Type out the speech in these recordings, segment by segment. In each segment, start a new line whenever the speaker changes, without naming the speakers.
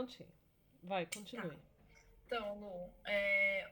prontinho. Vai,
Tá.
continue.
Então, Lu,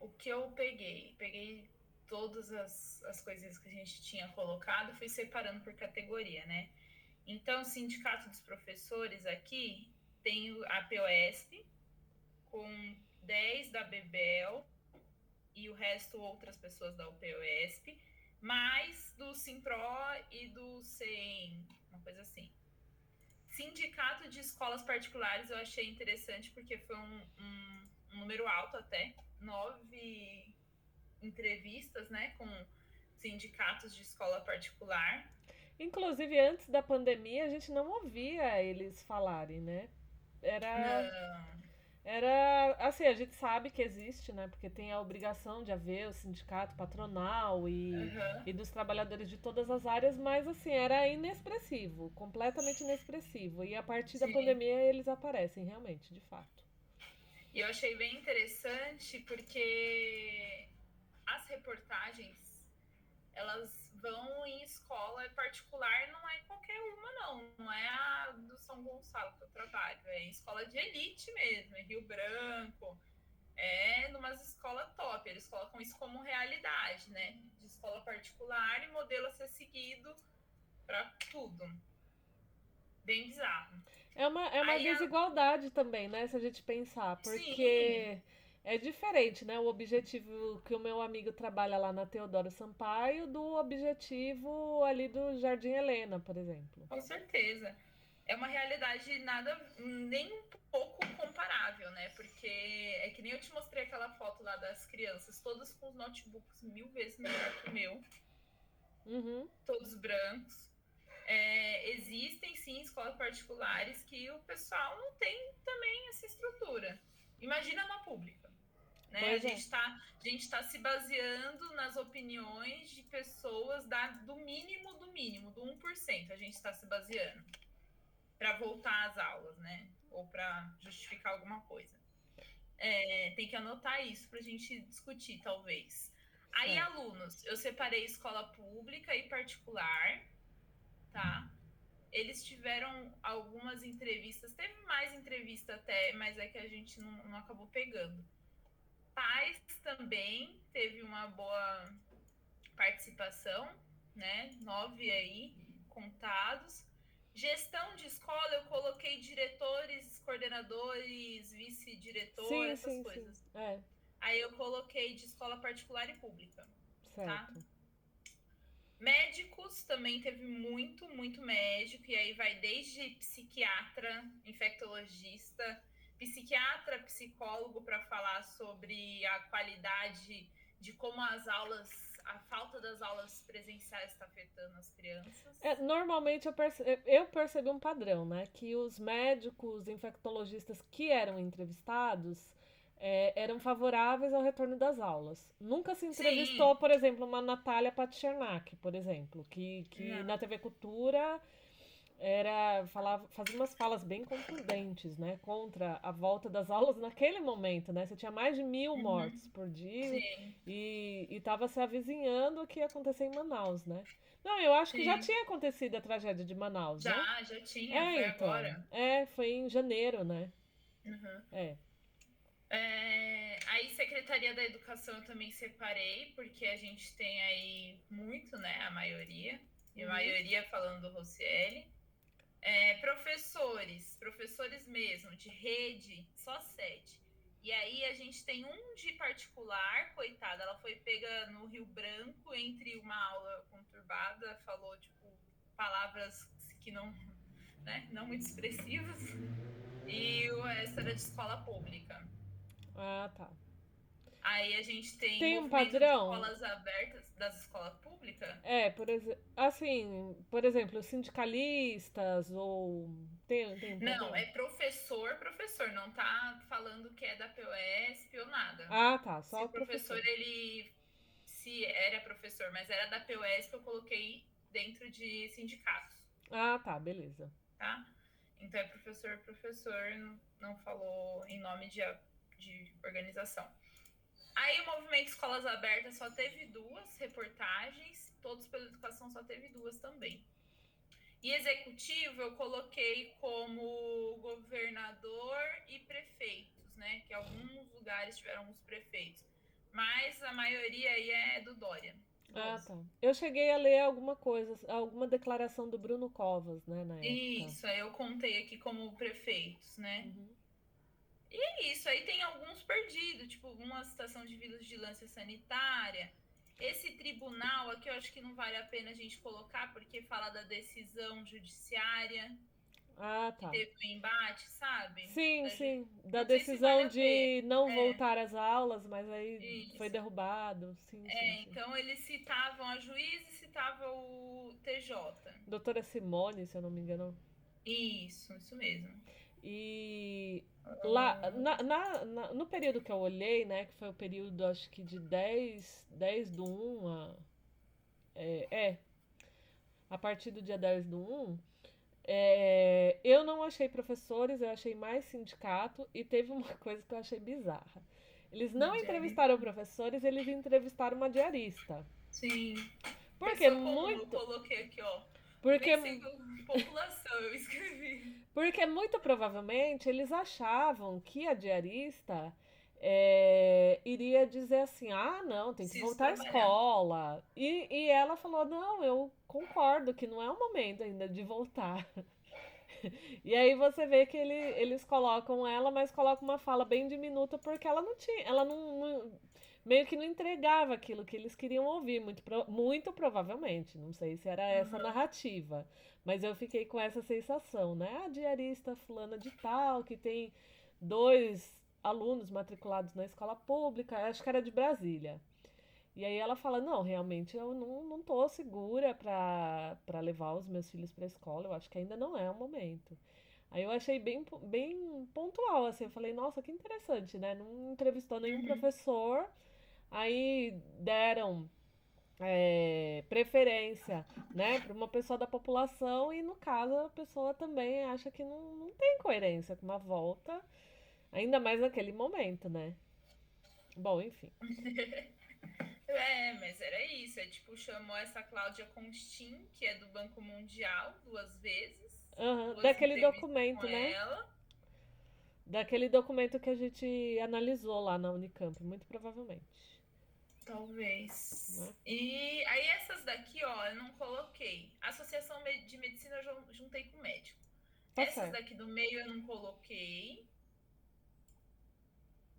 o que eu peguei todas as coisas que a gente tinha colocado, fui separando por categoria, né? Então, o Sindicato dos Professores aqui tem a POSP, com 10 da Bebel e o resto outras pessoas da UPOSP, mais do Simpro e do CEM, uma coisa assim. Sindicato de escolas particulares eu achei interessante porque foi um número alto até, 9 entrevistas, né, com sindicatos de escola particular.
Inclusive, antes da pandemia, a gente não ouvia eles falarem, né? Era
Não.
Era assim, a gente sabe que existe, né? Porque tem a obrigação de haver o sindicato patronal e
Uhum.
dos trabalhadores de todas as áreas, mas assim, era inexpressivo, completamente inexpressivo. E a partir da
Sim.
pandemia eles aparecem, realmente, de fato.
E eu achei bem interessante porque as reportagens elas vão em escola particular, não é qualquer uma, não é a do São Gonçalo que eu trabalho, é em escola de elite mesmo, em Rio Branco, é numas escolas top, eles colocam isso como realidade, né, de escola particular e modelo a ser seguido para tudo, bem bizarro.
É uma
Aí,
desigualdade também, né? Se a gente pensar,
sim,
porque é diferente, né? O objetivo que o meu amigo trabalha lá na Teodoro Sampaio do objetivo ali do Jardim Helena, por exemplo.
com certeza. É uma realidade nada, nem um pouco comparável, né? Porque é que nem eu te mostrei aquela foto lá das crianças, todas com os notebooks 1000 vezes melhor que o meu,
Uhum.
todos brancos. Existem sim escolas particulares que o pessoal não tem também essa estrutura. Imagina uma pública. Né? A
Pois é.
gente está se baseando nas opiniões de pessoas do mínimo, do 1%. A gente está se baseando para voltar às aulas, né? Ou para justificar alguma coisa. Tem que anotar isso para a gente discutir, talvez. Aí,
Certo.
alunos, eu separei escola pública e particular, tá? Eles tiveram algumas entrevistas, teve mais entrevista até, mas é que a gente não acabou pegando. Pais também teve uma boa participação, né? 9 aí contados. Gestão de escola, eu coloquei diretores, coordenadores, vice-diretor,
Sim,
essas
sim, sim.
coisas.
É,
Aí eu coloquei de escola particular e pública, tá?
certo.
Médicos também teve muito médico, e aí vai desde psiquiatra, infectologista, psiquiatra, psicólogo para falar sobre a qualidade de como as aulas, a falta das aulas presenciais está afetando as crianças.
Normalmente eu percebi um padrão, né? Que os médicos infectologistas que eram entrevistados eram favoráveis ao retorno das aulas. Nunca se entrevistou,
Sim,
por exemplo, uma Natália Patchernak, por exemplo, que na
não.
TV Cultura fazia umas falas bem contundentes, né, contra a volta das aulas naquele momento, né? Você tinha mais de 1.000 mortes
Uhum.
por dia
Sim,
e estava se avizinhando o que ia acontecer em Manaus, né? Não, eu acho que já
sim.
tinha acontecido a tragédia de Manaus, né?
Já tinha, foi
Então,
agora.
foi em janeiro, né?
Uhum.
É.
Aí, Secretaria da Educação eu também separei, porque a gente tem aí muito, né? E a
Uhum.
maioria falando do Rocieli. Professores mesmo, de rede, só 7. E aí a gente tem um de particular, coitada, ela foi pega no Rio Branco entre uma aula conturbada, falou, tipo, palavras que não, né, não muito expressivas, e o resto era de escola pública.
Ah, tá.
Aí a gente tem
Tem um
movimento de
padrão?
escolas abertas, das escolas públicas.
Por exemplo, sindicalistas ou tem um
Não,
padrão?
é professor, não tá falando que é da POSP ou nada.
Ah, tá,
Se
só
o professor,
professor.
ele, se era professor, mas era da POSP, eu coloquei dentro de sindicatos,
Ah, tá, beleza.
tá? Então é professor, não falou em nome de organização. Aí o movimento Escolas Abertas só teve 2 reportagens, Todos pela Educação só teve 2 também. E executivo eu coloquei como governador e prefeito lugares tiveram alguns prefeitos. Mas a maioria aí é do Dória.
Ah,
12.
tá. Eu cheguei a ler alguma coisa, alguma declaração do Bruno Covas, né, na época.
Isso, aí eu contei aqui como prefeitos, né?
Uhum.
E é isso, aí tem alguns perdidos, tipo uma situação de vigilância sanitária. Esse tribunal aqui eu acho que não vale a pena a gente colocar, porque fala da decisão judiciária,
Ah,
que
tá.
teve um embate, sabe?
Sim, sim, da
Não sei se vale
decisão
a pena.
de não
É,
voltar às aulas, mas aí foi
isso.
derrubado. Sim, sim, sim.
Então eles citavam a juíza e citavam o TJ.
Doutora Simone, se eu não me engano.
Isso mesmo.
E lá, no período que eu olhei, né, que foi o período, acho que de 10 do 1 a partir do dia 10 do 1, eu não achei professores, eu achei mais sindicato e teve uma coisa que eu achei bizarra. Eles
Da
não
diarista.
entrevistaram professores, eles entrevistaram uma diarista.
Sim.
Porque
Pessoa comum, eu
muito,
coloquei aqui, ó.
porque,
Vencendo população, eu escrevi.
porque muito provavelmente eles achavam que a diarista iria dizer assim, ah, não, tem que
Preciso
voltar à
trabalhar.
escola. E ela falou, não, eu concordo que não é o momento ainda de voltar. E aí você vê que eles colocam ela, mas colocam uma fala bem diminuta porque ela não tinha, ela meio que não entregava aquilo que eles queriam ouvir, muito provavelmente. Não sei se era essa a
Uhum.
narrativa, mas eu fiquei com essa sensação, né? A diarista fulana de tal, que tem dois alunos matriculados na escola pública, acho que era de Brasília. E aí ela fala, não, realmente eu não tô segura pra levar os meus filhos pra escola, eu acho que ainda não é o momento. Aí eu achei bem pontual, assim, eu falei, nossa, que interessante, né? Não entrevistou nenhum
Uhum.
professor, aí deram preferência, né, para uma pessoa da população e no caso a pessoa também acha que não tem coerência com uma volta, ainda mais naquele momento, né? Bom, enfim.
Mas era isso. É tipo, chamou essa Cláudia Constin, que é do Banco Mundial, 2 vezes.
Aham,
2 entrevistas com
né?
ela.
Daquele documento que a gente analisou lá na Unicamp, muito provavelmente,
Talvez.
né?
E aí essas daqui, ó, eu não coloquei. Associação de Medicina eu juntei com médico.
Tá
Essas
certo.
daqui do meio eu não coloquei.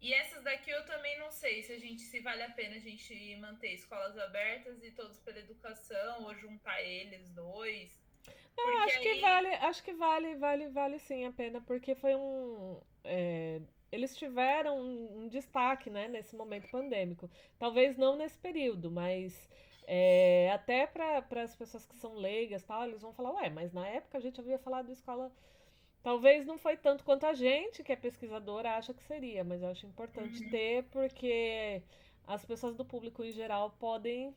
E essas daqui eu também não sei se vale a pena a gente manter escolas abertas e todos pela educação ou juntar eles dois. Porque aí.
Acho que vale sim a pena, porque foi eles tiveram um destaque, né, nesse momento pandêmico. Talvez não nesse período, mas até para as pessoas que são leigas, tal, eles vão falar, ué, mas na época a gente havia falado de escola. Talvez não foi tanto quanto a gente, que é pesquisadora, acha que seria, mas eu acho importante
Uhum,
ter, porque as pessoas do público em geral podem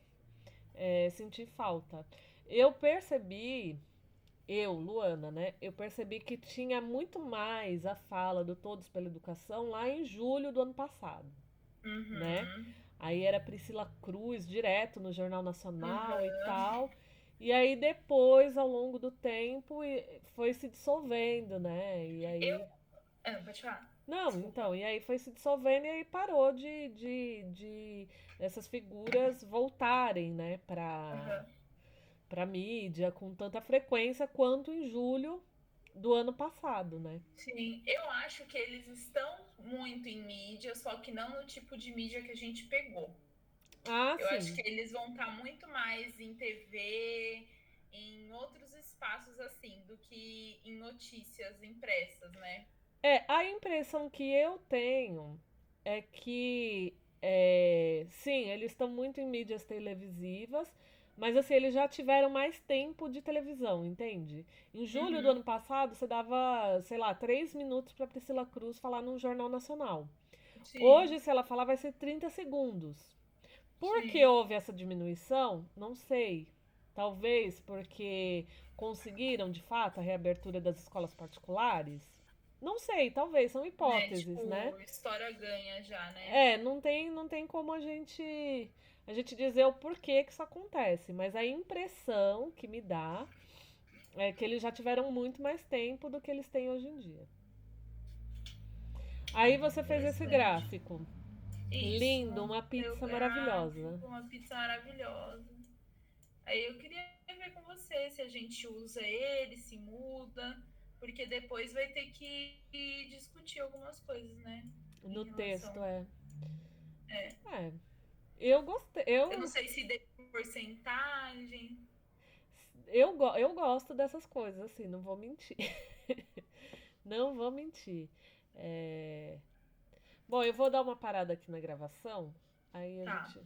sentir falta. Eu percebi Luana, né? Eu percebi que tinha muito mais a fala do Todos pela Educação lá em julho do ano passado, né?
uhum,
Aí era Priscila Cruz, direto no Jornal Nacional e
uhum.
tal. E aí depois, ao longo do tempo, foi se dissolvendo, né? E
Eu.
aí.
Pode falar.
Não,
Desculpa.
então, e aí foi se dissolvendo e aí parou de essas figuras voltarem, né,
Uhum.
pra mídia com tanta frequência quanto em julho do ano passado, né?
Sim, eu acho que eles estão muito em mídia, só que não no tipo de mídia que a gente pegou.
Ah,
Eu acho
sim.
que eles vão estar muito mais em TV, em outros espaços assim, do que em notícias impressas, né?
A impressão que eu tenho é que, sim, eles estão muito em mídias televisivas, mas assim, eles já tiveram mais tempo de televisão, entende? Em julho do
Uhum.
ano passado, você dava, sei lá, 3 minutos para Priscila Cruz falar num jornal nacional.
Sim,
Hoje, se ela falar, vai ser 30 segundos. Por que
sim.
houve essa diminuição? Não sei. Talvez porque conseguiram de fato a reabertura das escolas particulares? Não sei, talvez, são
Né?
hipóteses, né?
Tipo, história ganha já, né?
Não tem como a gente dizer o porquê que isso acontece, mas a impressão que me dá é que eles já tiveram muito mais tempo do que eles têm hoje em dia. Aí você fez esse
Interessante.
gráfico.
Isso,
Lindo, uma
montei o
pizza maravilhosa.
gráfico, uma pizza maravilhosa. Aí eu queria ver com você se a gente usa ele, se muda, porque depois vai ter que discutir algumas coisas, né?
No
Em
texto,
relação.
é.
É,
É, eu gostei.
eu não sei se deu porcentagem.
Eu gosto dessas coisas, assim, não vou mentir. Não vou mentir. É, bom, eu vou dar uma parada aqui na gravação. Aí a
Tá.
gente